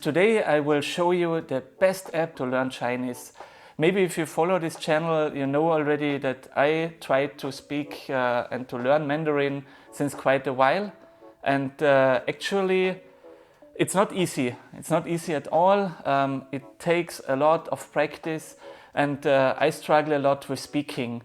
Today I will show you the best app to learn Chinese. Maybe if you follow this channel, you know already that I tried to speak and to learn Mandarin since quite a while. And actually, it's not easy. It's not easy at all. It takes a lot of practice, and I struggle a lot with speaking.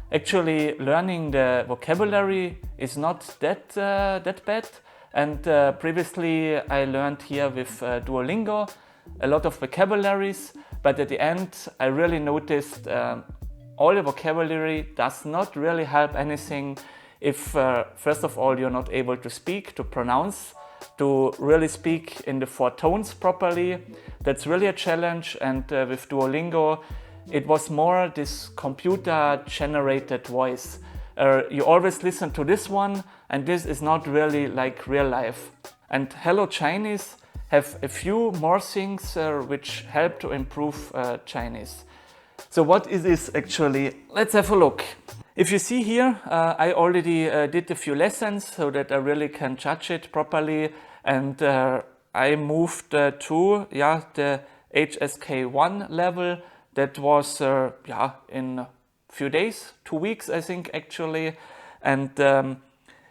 Actually, learning the vocabulary is not that bad. And previously I learned here with Duolingo a lot of vocabularies, but at the end I really noticed all the vocabulary does not really help anything if first of all you're not able to speak, to pronounce, to really speak in the 4 tones properly. That's really a challenge, and with Duolingo it was more this computer generated voice. You always listen to this one, and this is not really like real life. And Hello Chinese have a few more things which help to improve Chinese. So what is this actually? Let's have a look. If you see here, I already did a few lessons so that I really can judge it properly, and I moved to the HSK1 level. That was in a few days, 2 weeks I think actually. And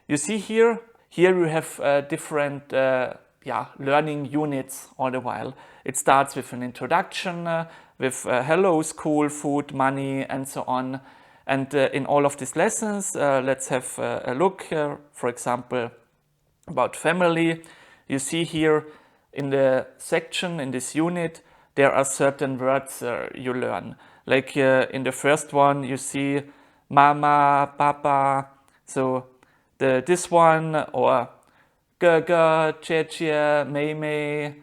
you see here you have different learning units all the while. It starts with an introduction, with hello, school, food, money, and so on. And in all of these lessons, let's have a look, for example, about family. You see here in the section, in this unit, there are certain words you learn. Like in the first one, you see mama, papa, so this one, or ge ge, jie jie, mei mei.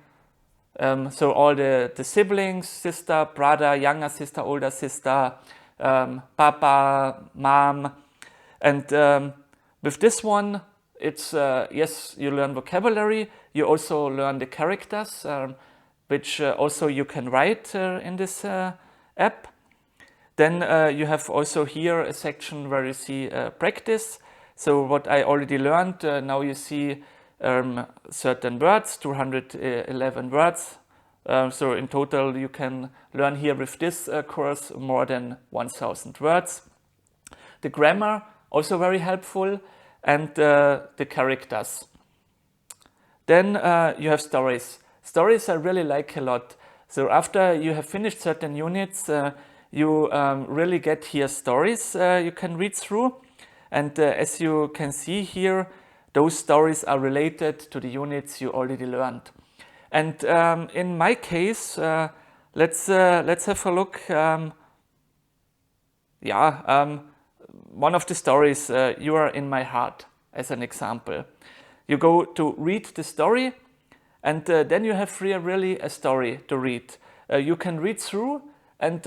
So all the siblings, sister, brother, younger sister, older sister, papa, mom. And with this one, it's, yes, you learn vocabulary, you also learn the characters, which also you can write in this app. Then you have also here a section where you see practice. So what I already learned, now you see certain words, 211 words. So in total you can learn here with this course more than 1000 words. The grammar, also very helpful, and the characters. Then you have stories. Stories I really like a lot. So after you have finished certain units, you really get here stories you can read through. And as you can see here, those stories are related to the units you already learned. And in my case, let's have a look. One of the stories, You Are in My Heart, as an example. You go to read the story, and then you have really a story to read. You can read through, and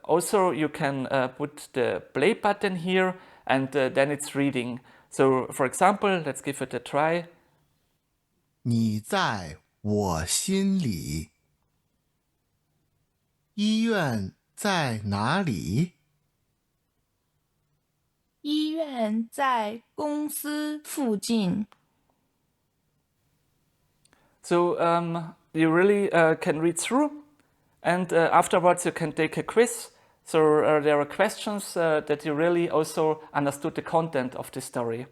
also you can put the play button here, and then it's reading. So for example, let's give it a try. 你在我心里，医院在哪里？医院在公司附近。So you really can read through, and afterwards you can take a quiz. So there are questions that you really also understood the content of the story.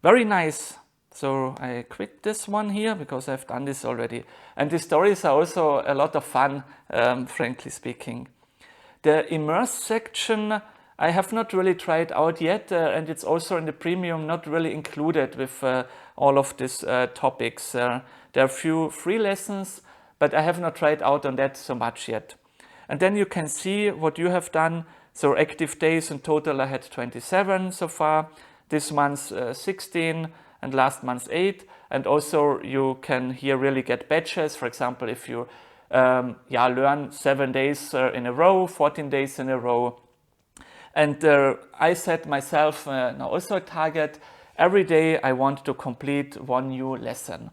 Very nice. So I quit this one here because I've done this already. And the stories are also a lot of fun, frankly speaking. The Immerse section I have not really tried out yet, and it's also in the premium not really included with all of these topics. There are a few free lessons, but I have not tried out on that so much yet. And then you can see what you have done. So active days in total I had 27 so far. This month 16, and last month 8. And also you can here really get badges. For example, if you learn 7 days in a row, 14 days in a row. And I set myself now also a target. Every day I want to complete 1 new lesson.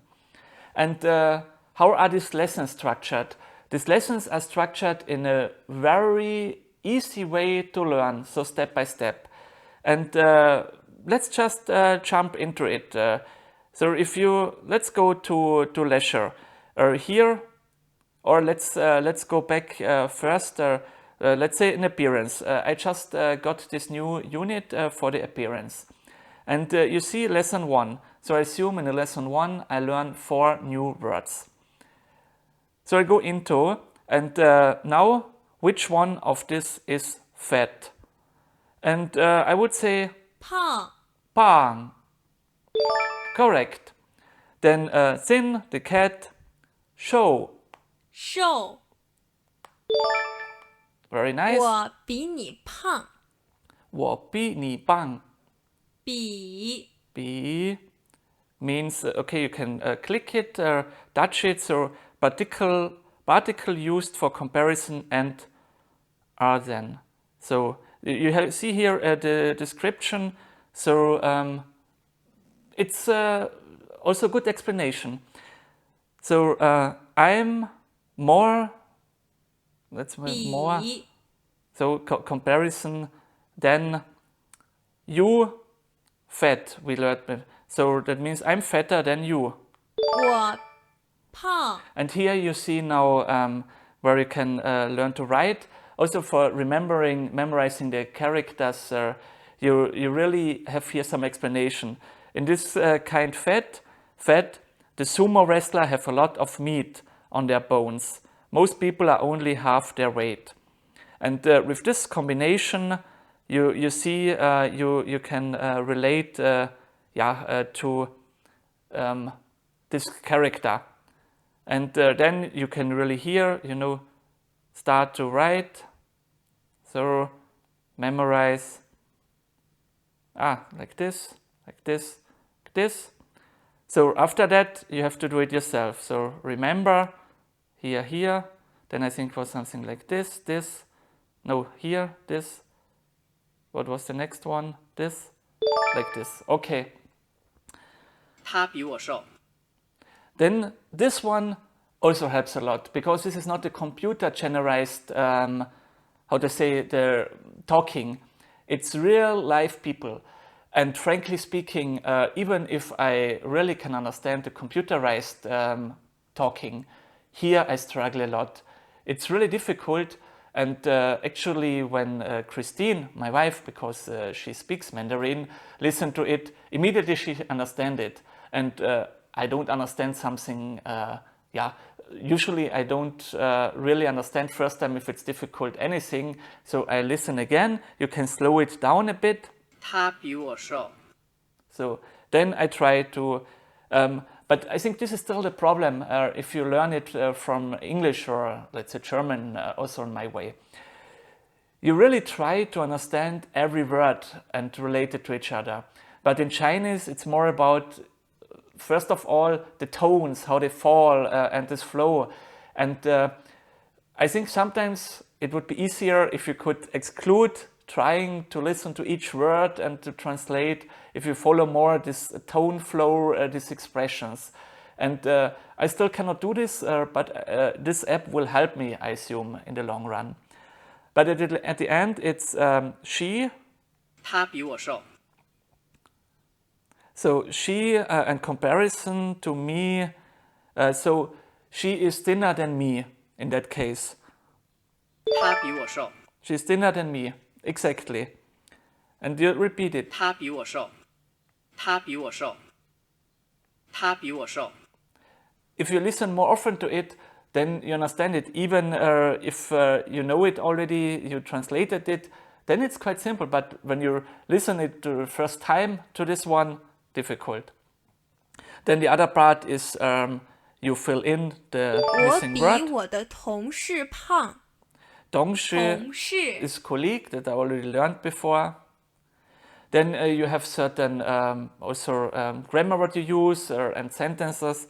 And how are these lessons structured? These lessons are structured in a very easy way to learn, so step by step. And let's just jump into it. So if you, let's go to leisure. Here, or let's go back first. Let's say in appearance. I just got this new unit for the appearance. And you see lesson 1. So I assume in the lesson 1 I learn 4 new words. So I go into, and now which one of this is fat? And I would say 胖 pang. Correct. Then thin, the cat, show. 瘦 Very nice. 我比你胖我比你棒。比 B means, okay, you can click it, touch it, so particle used for comparison and are then. So you see here the description, so it's also good explanation. So I'm more, let's more, 比 so comparison, then you fat, we learned. So that means I'm fatter than you. 我胖 And here you see now where you can learn to write. Also for memorizing the characters, you really have here some explanation. In this kind fat, the sumo wrestler have a lot of meat on their bones. Most people are only half their weight. And with this combination, you see you can relate to this character. And then you can really hear, start to write. So memorize. Like this, like this, like this. So after that, you have to do it yourself. So remember, here. Then I think was something like this, this. No, here, this. What was the next one? This, like this. Okay. 他比我瘦， Then this one also helps a lot because this is not a computer generalized, how to say, the talking. It's real life people. And frankly speaking, even if I really can understand the computerized talking, here I struggle a lot. It's really difficult. And actually when Christine, my wife, because she speaks Mandarin, listened to it, immediately she understands it. And I don't understand something, usually I don't really understand first time if it's difficult anything. So I listen again, you can slow it down a bit. 他比我瘦， So then I try to, but I think this is still the problem if you learn it from English or let's say German, also in my way. You really try to understand every word and relate it to each other. But in Chinese, it's more about, first of all, the tones, how they fall and this flow. And I think sometimes it would be easier if you could exclude trying to listen to each word and to translate if you follow more this tone flow, these expressions. And I still cannot do this, but this app will help me, I assume, in the long run. But at the end, it's she. 他比我瘦， So she, in comparison to me, so she is thinner than me in that case. 他比我瘦， She's thinner than me, exactly. And you repeat it. 他比我瘦，他比我瘦，他比我瘦， If you listen more often to it, then you understand it. Even if you know it already, you translated it, then it's quite simple. But when you listen it the first time to this one, difficult. Then the other part is you fill in the 我 missing 比 word. 我的同事胖。 Dongshi 同事 is colleague that I already learned before. Then you have certain also grammar what you use and sentences.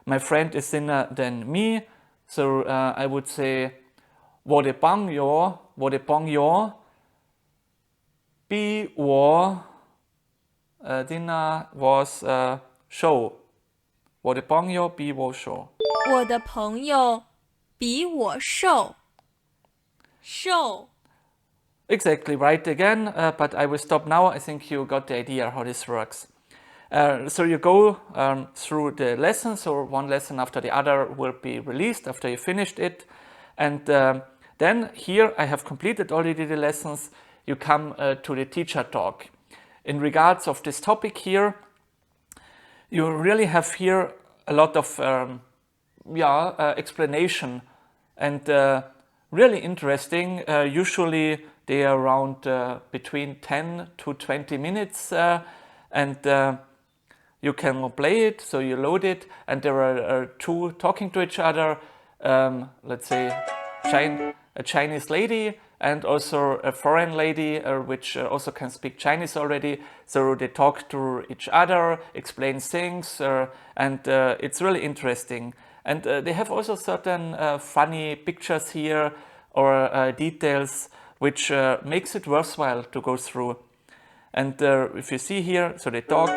My friend is thinner than me, so I would say 我的朋友比我thinner was瘦. 我的朋友比我瘦. 我的朋友比我瘦。瘦 Exactly, right again, but I will stop now. I think you got the idea how this works. So you go through the lessons, or one lesson after the other will be released after you finished it. And then here I have completed already the lessons. You come to the teacher talk. In regards of this topic here, you really have here a lot of explanation, and really interesting. Usually they are around between 10 to 20 minutes, and you can play it, so you load it, and there are two talking to each other, let's say a Chinese lady and also a foreign lady, which also can speak Chinese already. So they talk to each other, explain things, and it's really interesting. And they have also certain funny pictures here, or details, which makes it worthwhile to go through. And if you see here, so they talk.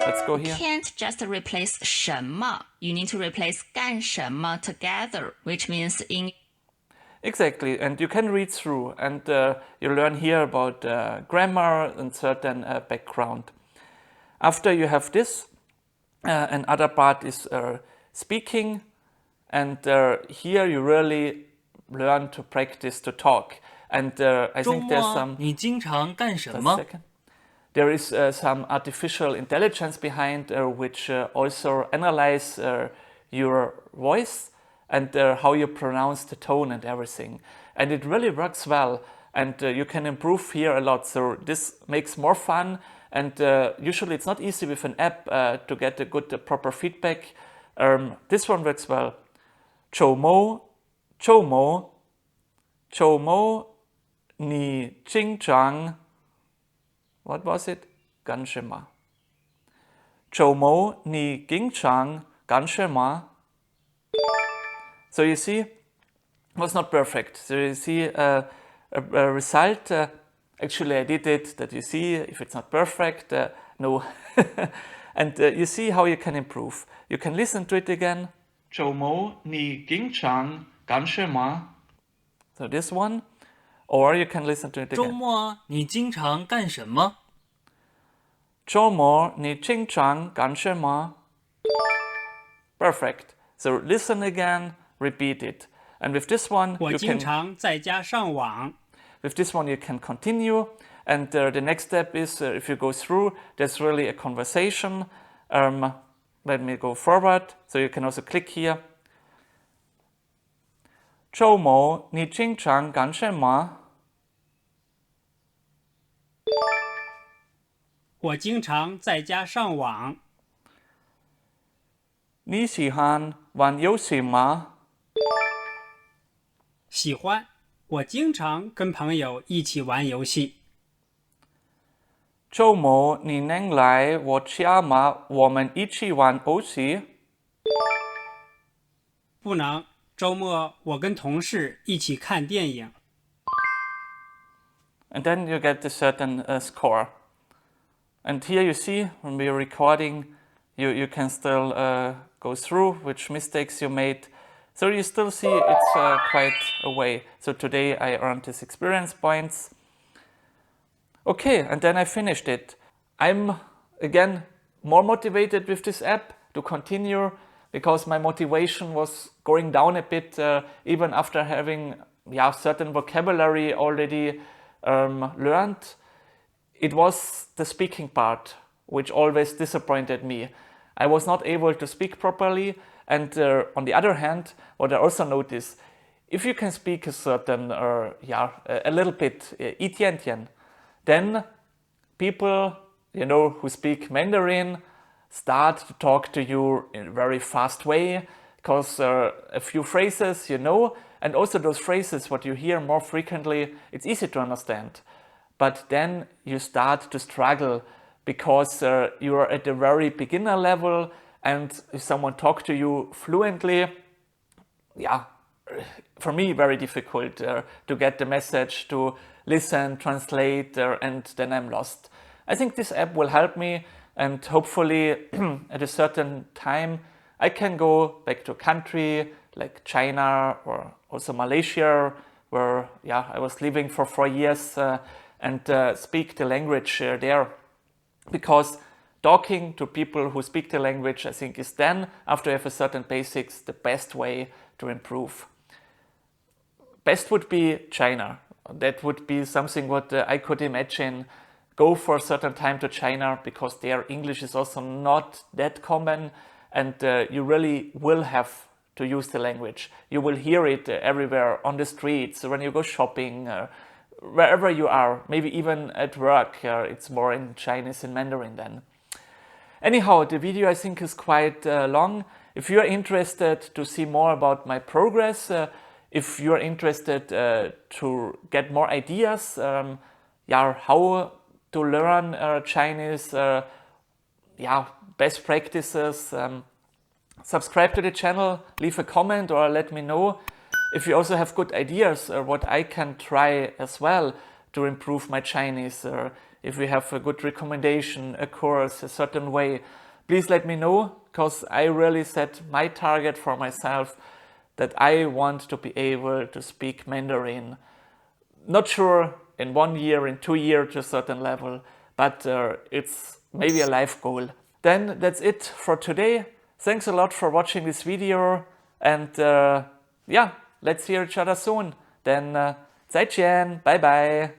Let's go here. Can't just replace 什么. You need to replace 干什么 together, which means in. Exactly, and you can read through, and you learn here about grammar and certain background. After you have this, another part is speaking, and here you really learn to practice to talk. And I think there's some. 你经常干什 Just a 么？ second. There is some artificial intelligence behind, which also analyze your voice and how you pronounce the tone and everything. And it really works well, and you can improve here a lot. So this makes more fun, and usually it's not easy with an app to get a good proper feedback. This one works well. 周末你经常 What was it? 干什么？周末你经常干什么？ So you see, it was not perfect. So you see a result. Actually, I did it that you see if it's not perfect, no. And you see how you can improve. You can listen to it again. 周末你经常干什么？ So this one. Or you can listen to it 周 again. 末你经常干什么？周末你经常干什么？ Perfect. So listen again, repeat it. And with this one, 我 you 经 can 常在家上网。 with this one you can continue. And the next step is if you go through, there's really a conversation. Let me go forward. So you can also click here. 周末你经常干什么？我经常在家上网。你喜欢玩游戏吗？喜欢。我经常跟朋友一起玩游戏。周末你能来我家吗？我们一起玩游戏。不能。周末我跟同事一起看电影。And then you get a certain score. And here you see, when we're recording, you can still go through which mistakes you made. So you still see it's quite a way. So today I earned this experience points. Okay, and then I finished it. I'm, again, more motivated with this app to continue, because my motivation was going down a bit, even after having certain vocabulary already learned. It was the speaking part which always disappointed me. I was not able to speak properly, and on the other hand, what I also noticed, if you can speak a certain, a little bit, 一点点, then people, who speak Mandarin start to talk to you in a very fast way, because a few phrases and also those phrases what you hear more frequently, it's easy to understand. But then you start to struggle, because you are at the very beginner level, and if someone talks to you fluently, for me very difficult to get the message, to listen, translate, and then I'm lost. I think this app will help me, and hopefully at a certain time I can go back to a country like China or also Malaysia, where I was living for 4 years, and speak the language there. Because talking to people who speak the language, I think, is then, after you have a certain basics, the best way to improve. Best would be China. That would be something what I could imagine. Go for a certain time to China, because their English is also not that common, and you really will have to use the language. You will hear it everywhere on the streets, when you go shopping, wherever you are, maybe even at work. It's more in Chinese, in Mandarin then. Anyhow, the video I think is quite long. If you're interested to see more about my progress, if you're interested to get more ideas, how to learn Chinese, best practices, subscribe to the channel, leave a comment or let me know. If you also have good ideas what I can try as well to improve my Chinese, or if we have a good recommendation, a course, a certain way, please let me know, because I really set my target for myself that I want to be able to speak Mandarin. Not sure in 1 year, in 2 years to a certain level, but it's maybe a life goal. Then that's it for today. Thanks a lot for watching this video, and let's hear each other soon. Then 再见, bye bye.